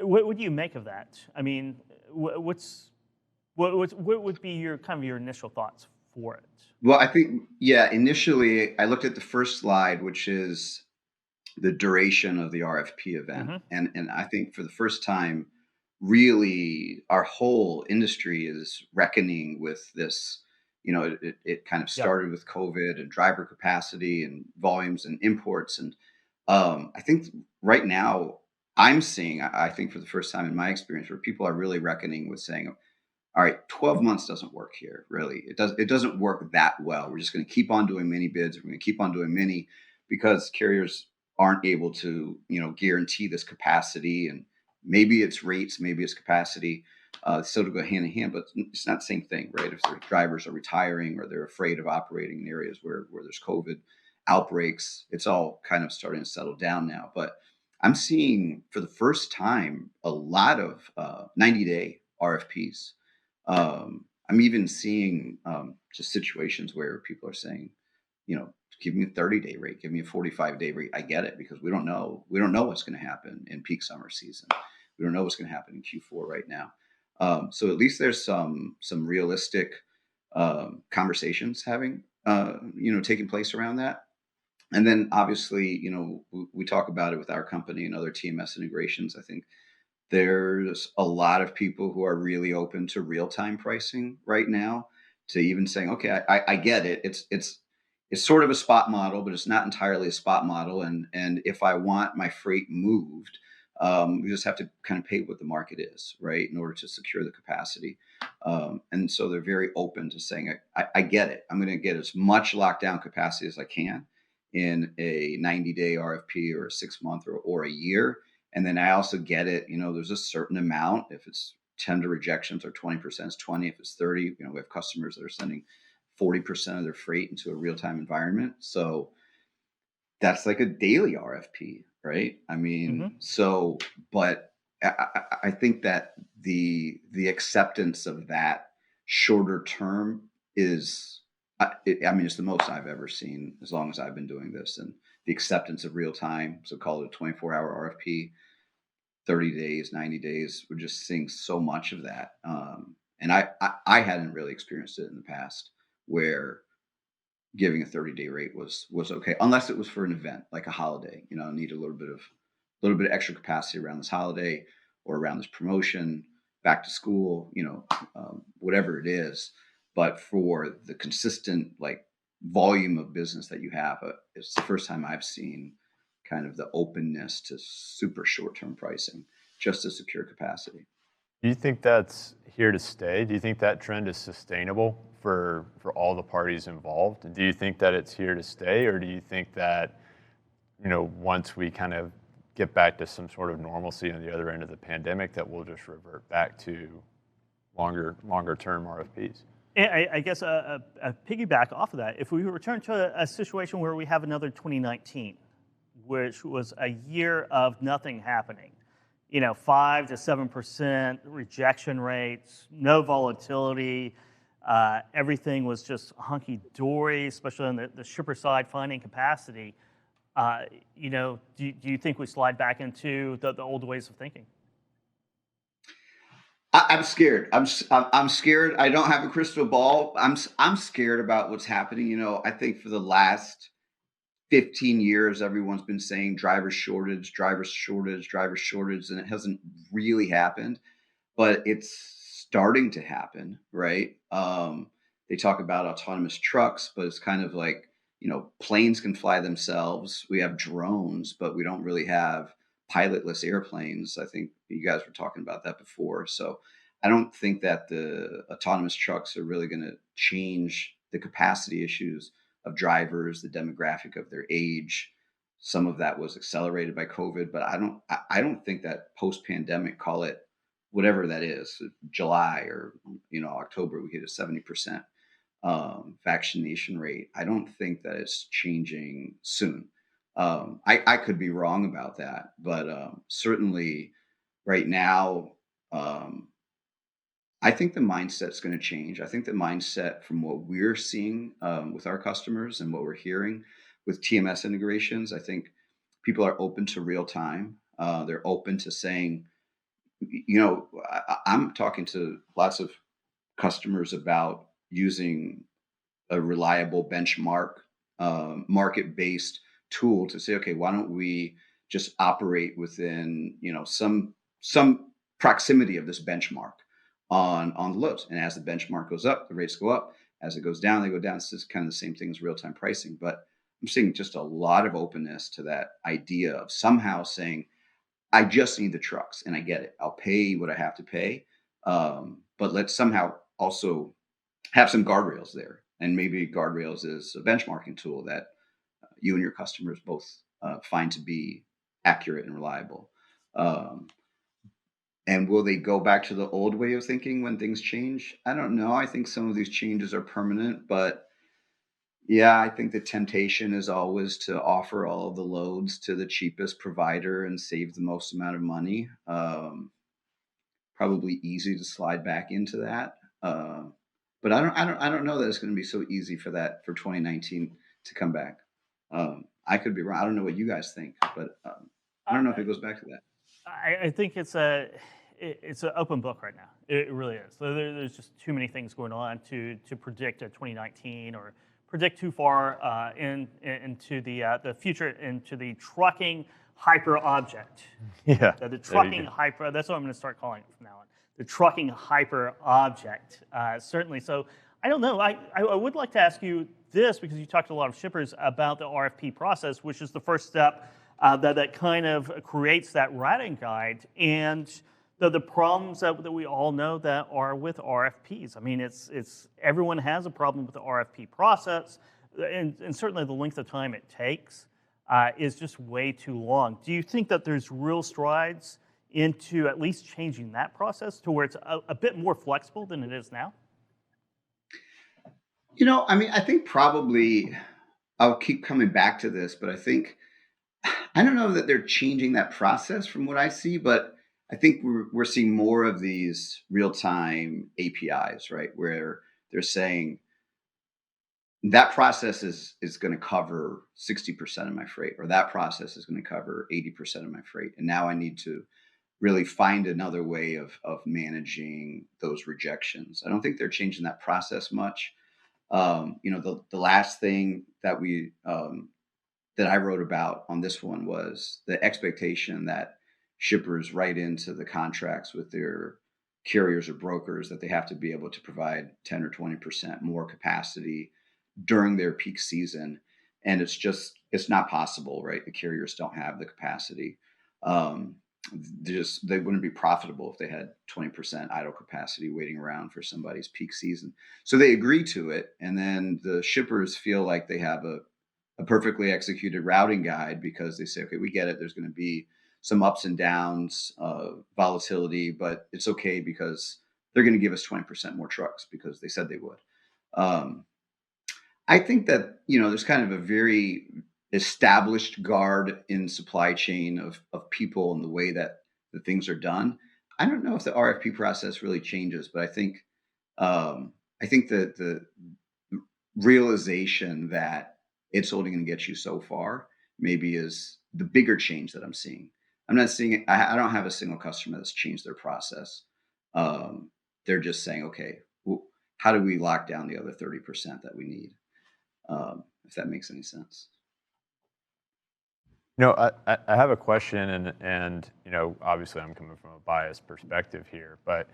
B: what do you make of that? I mean, what would be your initial thoughts for it?
D: Well, I think, initially I looked at the first slide, which is the duration of the RFP event. Mm-hmm. And I think for the first time, really, our whole industry is reckoning with this. It kind of started with COVID and driver capacity and volumes and imports. And I think right now I'm seeing, I think for the first time in my experience, where people are really reckoning with saying, all right, 12 months doesn't work here, really. It doesn't work that well. We're just going to keep on doing mini bids. We're going to keep on doing mini, because carriers aren't able to, guarantee this capacity. And maybe it's rates, maybe it's capacity. So to go hand in hand, but it's not the same thing, right? If their drivers are retiring or they're afraid of operating in areas where there's COVID outbreaks, it's all kind of starting to settle down now. But I'm seeing for the first time a lot of 90-day RFPs. I'm even seeing just situations where people are saying, give me a 30-day rate, give me a 45-day rate. I get it, because we don't know what's going to happen in peak summer season. We don't know what's going to happen in Q4 right now. So at least there's some realistic conversations taking place around that. And then obviously, we talk about it with our company and other TMS integrations. I think there's a lot of people who are really open to real-time pricing right now, to even saying, okay, I get it. It's sort of a spot model, but it's not entirely a spot model. And if I want my freight moved, we just have to kind of pay what the market is, right, in order to secure the capacity. And so they're very open to saying, I get it. I'm going to get as much lockdown capacity as I can in a 90-day RFP or a 6-month or a year. And then I also get it, there's a certain amount. If it's 10 to rejections or 20% is 20. If it's 30, we have customers that are sending 40% of their freight into a real-time environment. So that's like a daily RFP, right? I mean, but I think that the acceptance of that shorter term is, it's the most I've ever seen as long as I've been doing this. And the acceptance of real time, so call it a 24-hour RFP, 30 days, 90 days, we're just seeing so much of that. And I hadn't really experienced it in the past where giving a 30-day rate was okay, unless it was for an event like a holiday. Need a little bit of extra capacity around this holiday or around this promotion, back to school, whatever it is. But for the consistent volume of business that you have, it's the first time I've seen kind of the openness to super short-term pricing just to secure capacity.
C: Do you think that's here to stay? Do you think that trend is sustainable for all the parties involved? Do you think that it's here to stay, or do you think that, once we kind of get back to some sort of normalcy on the other end of the pandemic, that we'll just revert back to longer term RFPs?
B: I guess a piggyback off of that, if we return to a situation where we have another 2019, which was a year of nothing happening, 5 to 7% rejection rates, no volatility, everything was just hunky-dory, especially on the shipper side, finding capacity. Do you think we slide back into the old ways of thinking?
D: I'm scared. I'm scared. I don't have a crystal ball. I'm scared about what's happening. I think for the last 15 years, everyone's been saying driver shortage, and it hasn't really happened, but it's starting to happen, right? They talk about autonomous trucks, but it's kind of like, planes can fly themselves. We have drones, but we don't really have pilotless airplanes. I think you guys were talking about that before. So I don't think that the autonomous trucks are really going to change the capacity issues of drivers, the demographic of their age. Some of that was accelerated by COVID, but I don't think that post-pandemic, call it whatever that is, July or October, we hit a 70% vaccination rate. I don't think that it's changing soon. I could be wrong about that, but certainly right now, I think the mindset's going to change. I think the mindset from what we're seeing with our customers and what we're hearing with TMS integrations, I think people are open to real time. They're open to saying, I'm talking to lots of customers about using a reliable benchmark, market-based tool to say, okay, why don't we just operate within, some proximity of this benchmark on the loads. And as the benchmark goes up, the rates go up. As it goes down, they go down. It's just kind of the same thing as real-time pricing. But I'm seeing just a lot of openness to that idea of somehow saying, I just need the trucks and I get it. I'll pay what I have to pay. But let's somehow also have some guardrails there. And maybe guardrails is a benchmarking tool that you and your customers both find to be accurate and reliable. And will they go back to the old way of thinking when things change? I don't know. I think some of these changes are permanent, but yeah, I think the temptation is always to offer all of the loads to the cheapest provider and save the most amount of money. Probably easy to slide back into that. But I don't know that it's going to be so easy for 2019 to come back. I could be wrong. I don't know what you guys think, but I don't know if it goes back to that.
B: I think it's an open book right now. It really is. So there's just too many things going on to predict a 2019 or predict too far into the future, into the trucking hyper object.
C: Yeah.
B: The trucking hyper. That's what I'm going to start calling it from now on. The trucking hyper object. Certainly. So I don't know. I would like to ask you this, because you talked to a lot of shippers about the RFP process, which is the first step that kind of creates that routing guide and the problems that we all know that are with RFPs. I mean, it's everyone has a problem with the RFP process, and certainly the length of time it takes. is just way too long. Do you think that there's real strides into at least changing that process to where it's a bit more flexible than it is now?
D: I mean, I think probably I'll keep coming back to this, but I don't know that they're changing that process from what I see, but I think we're seeing more of these real-time APIs, right? Where they're saying that process is going to cover 60% of my freight, or that process is going to cover 80% of my freight. And now I need to really find another way of managing those rejections. I don't think they're changing that process much. The last thing that that I wrote about on this one was the expectation that shippers write into the contracts with their carriers or brokers that they have to be able to provide 10 or 20% more capacity during their peak season. And it's not possible, right? The carriers don't have the capacity. They wouldn't be profitable if they had 20% idle capacity waiting around for somebody's peak season. So they agree to it. And then the shippers feel like they have a perfectly executed routing guide because they say, okay, we get it. There's going to be some ups and downs, volatility, but it's okay because they're going to give us 20% more trucks because they said they would. I think that, there's kind of a very established guard in supply chain of people and the way that the things are done. I don't know if the RFP process really changes, but I think that the realization that it's only going to get you so far maybe is the bigger change that I'm seeing. I'm not seeing, I don't have a single customer that's changed their process. They're just saying, okay, well, how do we lock down the other 30% that we need? If that makes any sense.
C: I have a question, and obviously I'm coming from a biased perspective here, but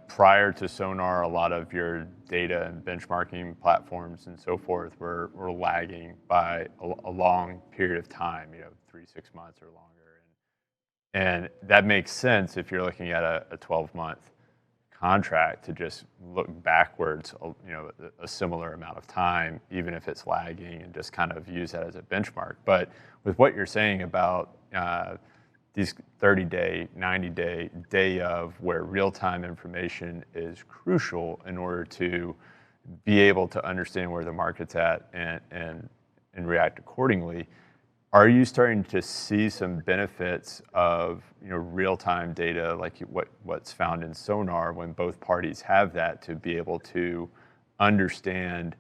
C: prior to Sonar, a lot of your data and benchmarking platforms and so forth were lagging by a long period of time, 3-6 months or longer, and that makes sense if you're looking at a 12-month contract to just look backwards, a similar amount of time, even if it's lagging, and just kind of use that as a benchmark. But with what you're saying about these 30-day, 90-day, day of where real-time information is crucial in order to be able to understand where the market's at and react accordingly, are you starting to see some benefits of real-time data like what's found in Sonar when both parties have that to be able to understand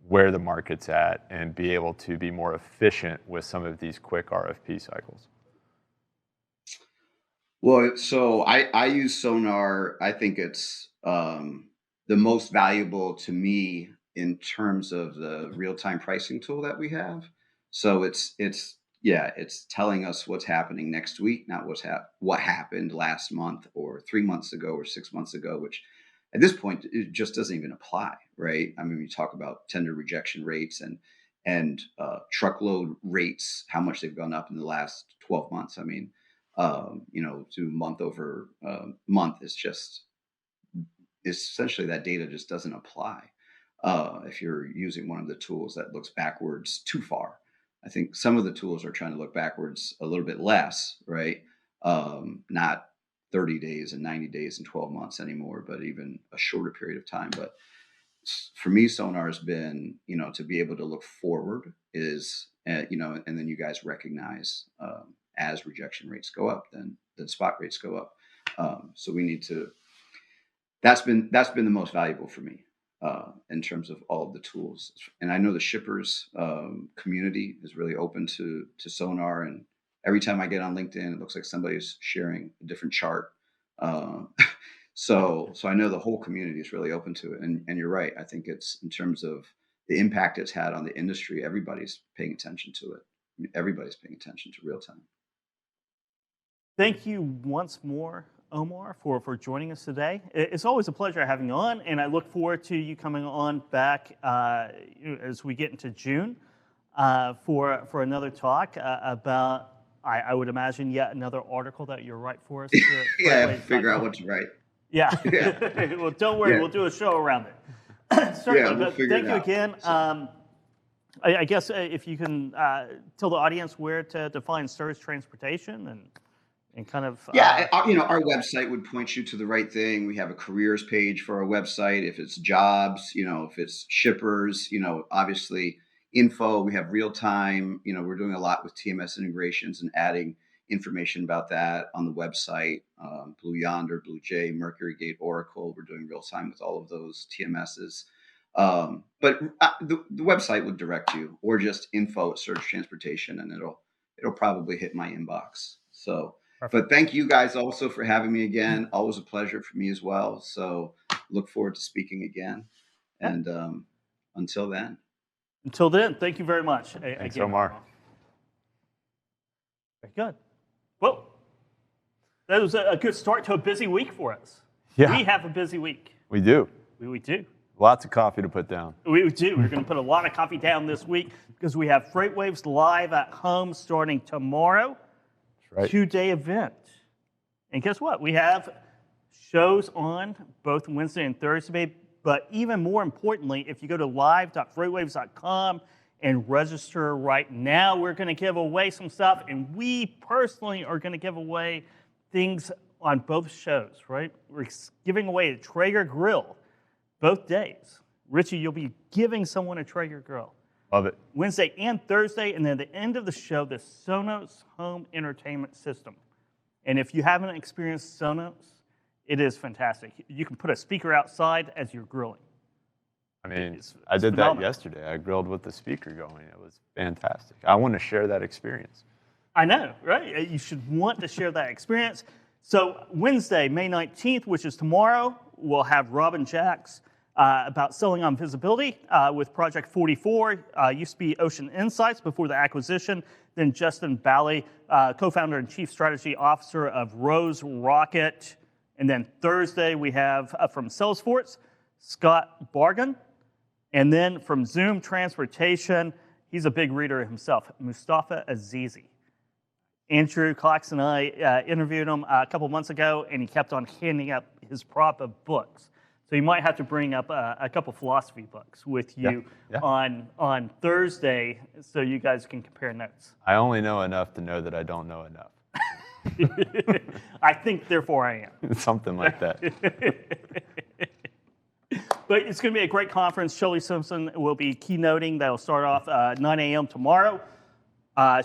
C: where the market's at and be able to be more efficient with some of these quick RFP cycles?
D: Well, so I use Sonar. I think it's the most valuable to me in terms of the real-time pricing tool that we have. So it's telling us what's happening next week, not what happened last month or 3 months ago or 6 months ago, which at this point it just doesn't even apply, right? I mean, we talk about tender rejection rates and truckload rates, how much they've gone up in the last 12 months. I mean, to month over month is essentially that data just doesn't apply if you're using one of the tools that looks backwards too far. I think some of the tools are trying to look backwards a little bit less, right? Not 30 days and 90 days and 12 months anymore, but even a shorter period of time. But for me, Sonar has been, to be able to look forward is, and then you guys recognize as rejection rates go up, then spot rates go up. So we need to, that's been the most valuable for me. In terms of all of the tools. And I know the shippers community is really open to Sonar. And every time I get on LinkedIn, it looks like somebody's sharing a different chart. So I know the whole community is really open to it. And you're right. I think it's in terms of the impact it's had on the industry, everybody's paying attention to it. I mean, everybody's paying attention to real time.
B: Thank you once more, Omar, for joining us today. It's always a pleasure having you on, and I look forward to you coming on back as we get into June for another talk about, I would imagine, yet another article that you'll write for us.
D: Figure out what to write.
B: Yeah. Well, don't worry, we'll do a show around it. Certainly,
D: we'll
B: but thank you again. I guess if you can tell the audience where to define surge transportation and kind of
D: our website would point you to the right thing. We have a careers page for our website. If it's jobs, if it's shippers, obviously info. We have Realtime. We're doing a lot with TMS integrations and adding information about that on the website. Blue Yonder, Blue Jay, Mercury Gate, Oracle. We're doing Realtime with all of those TMSs. But the website would direct you, or just info at Surge Transportation, and it'll probably hit my inbox. So. But thank you guys also for having me again. Always a pleasure for me as well. So look forward to speaking again. And until then.
B: Until then, thank you very much.
C: Thanks, Omar.
B: Very good. Well, that was a good start to a busy week for us.
C: Yeah.
B: We have a busy week.
C: We do.
B: We do.
C: Lots of coffee to put down.
B: We do. We're going to put a lot of coffee down this week because we have FreightWaves live at home starting tomorrow.
C: Right.
B: 2-day event. And guess what? We have shows on both Wednesday and Thursday, but even more importantly, if you go to live.freightwaves.com and register right now, we're going to give away some stuff, and we personally are going to give away things on both shows, right? We're giving away a Traeger grill both days. Richie, you'll be giving someone a Traeger grill.
C: Love it.
B: Wednesday and Thursday, and then at the end of the show, the Sonos home entertainment system. And if you haven't experienced Sonos, it is fantastic. You can put a speaker outside as you're grilling.
C: I mean, I did that yesterday. I grilled with the speaker going. It was fantastic. I want to share that experience.
B: I know, right? You should want to share that experience. So Wednesday, May 19th, which is tomorrow, we'll have Robin Jacks about selling on visibility with Project 44. Used to be Ocean Insights before the acquisition. Then Justin Bally, co-founder and chief strategy officer of Rose Rocket. And then Thursday, we have from Salesforce, Scott Bargan. And then from Zoom Transportation, he's a big reader himself, Mustafa Azizi. Andrew Cox and I interviewed him a couple months ago, and he kept on handing up his prop of books. So you might have to bring up a couple philosophy books with you on Thursday so you guys can compare notes.
C: I only know enough to know that I don't know enough.
B: I think, therefore, I am.
C: Something like that.
B: But it's going to be a great conference. Shelley Simpson will be keynoting. That'll start off 9 a.m. tomorrow.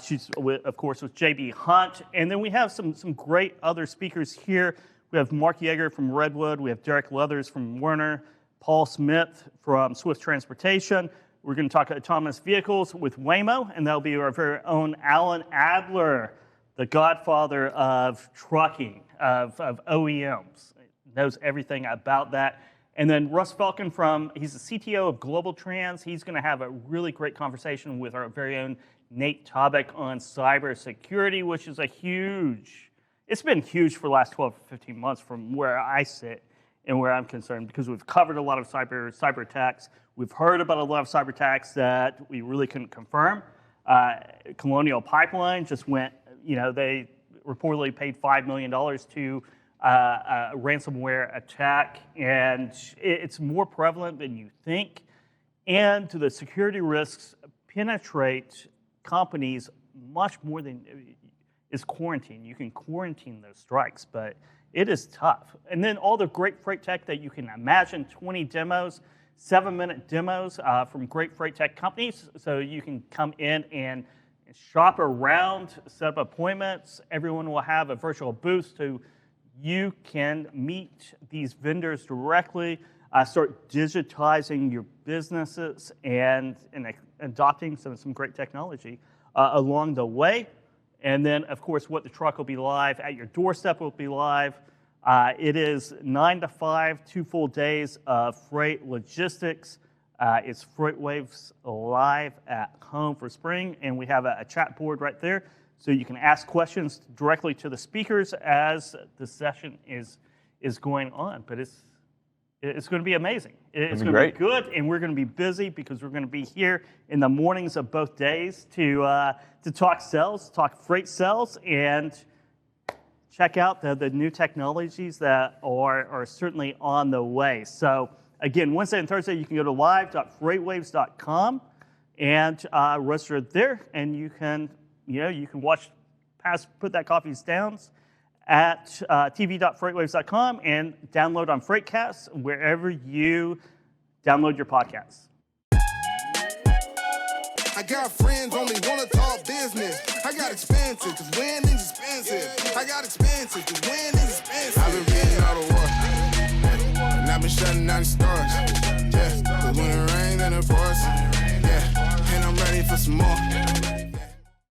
B: She's, of course, with J.B. Hunt. And then we have some great other speakers here. We have Mark Yeager from Redwood. We have Derek Leathers from Werner. Paul Smith from Swift Transportation. We're going to talk autonomous vehicles with Waymo. And that'll be our very own Alan Adler, the godfather of trucking, of OEMs. Knows everything about that. And then Russ Falcon he's the CTO of Global Trans. He's going to have a really great conversation with our very own Nate Tobick on cybersecurity, which is it's been huge for the last 12 to 15 months from where I sit and where I'm concerned, because we've covered a lot of cyber attacks. We've heard about a lot of cyber attacks that we really couldn't confirm. Colonial Pipeline just went, they reportedly paid $5 million to a ransomware attack, and it's more prevalent than you think. And the security risks penetrate companies much more than is quarantine. You can quarantine those strikes, but it is tough. And then all the great freight tech that you can imagine, 20 demos, 7-minute demos from great freight tech companies. So you can come in and shop around, set up appointments. Everyone will have a virtual booth so you can meet these vendors directly, start digitizing your businesses and adopting some great technology along the way. And then, of course, What the Truck will be live at your doorstep will be live. It is 9 to 5, 2 full days of freight logistics. It's FreightWaves live at home for spring, and we have a chat board right there, so you can ask questions directly to the speakers as the session is going on. But it's going to be amazing. It's going to be good, and we're going to be busy because we're going to be here in the mornings of both days to talk sales, talk freight sales, and check out the new technologies that are certainly on the way. So again, Wednesday and Thursday, you can go to live.freightwaves.com and register there, and you can watch past Put That Coffee's Downs at tv.freightwaves.com and download on Freightcast wherever you download your podcasts.
A: I got friends only wanna talk business. I got expensive, cause winning's expensive. I got expensive, cause winning's expensive. I've been reading all the war, and I've been shutting down the stars. Yeah, cause when it rains and it pours, yeah, and I'm ready for some more.